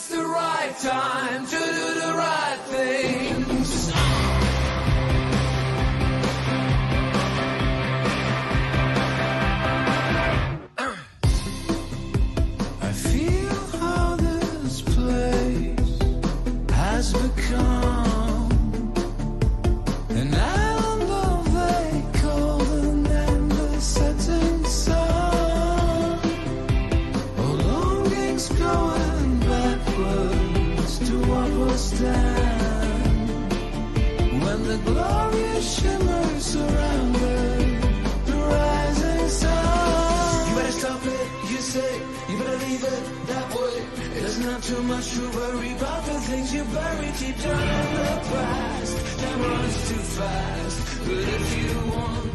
it's the right time to do the right things. I feel how this place has become an island of a cold and endless setting sun. Oh, longings going backwards to what was then, when the glorious shimmer surrounded the rising sun. You better stop it, you say, you better leave it that way. There's not too much to worry about the things you bury deep down in the past. Time runs too fast, but if you want